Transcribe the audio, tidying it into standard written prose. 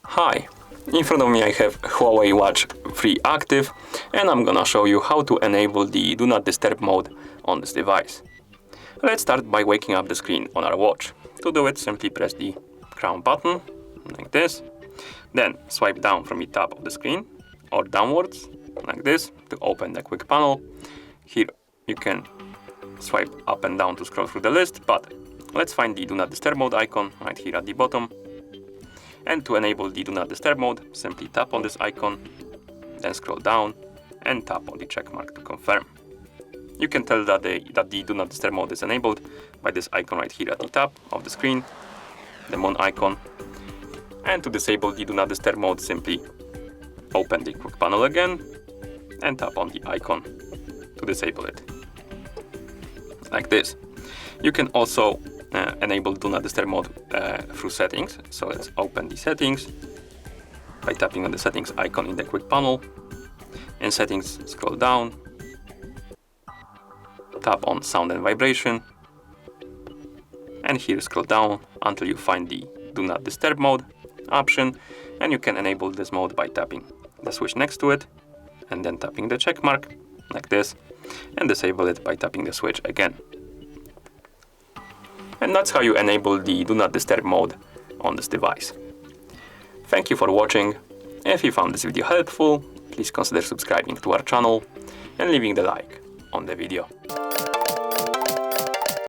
Hi, in front of me I have HUAWEI Watch 3 Active, and I'm gonna show you how to enable the Do Not Disturb mode on this device. Let's start by waking up the screen on our watch. To do it, simply press the crown button, like this. Then swipe down from the top of the screen, or downwards, like this, to open the quick panel. Here you can swipe up and down to scroll through the list, but let's find the Do Not Disturb mode icon right here at the bottom. And to enable the Do Not Disturb mode, simply tap on this icon, then scroll down and tap on the check mark to confirm. You can tell that the Do Not Disturb mode is enabled by this icon right here at the top of the screen, the moon icon. And to disable the Do Not Disturb mode, simply open the quick panel again and tap on the icon to disable it, like this. You can also enable Do Not Disturb mode through settings. So let's open the settings by tapping on the settings icon in the quick panel. In settings, scroll down, tap on sound and vibration, and here scroll down until you find the Do Not Disturb mode option, and you can enable this mode by tapping the switch next to it and then tapping the check mark like this, and disable it by tapping the switch again. And that's how you enable the Do Not Disturb mode on this device. Thank you for watching. If you found this video helpful, please consider subscribing to our channel and leaving the like on the video.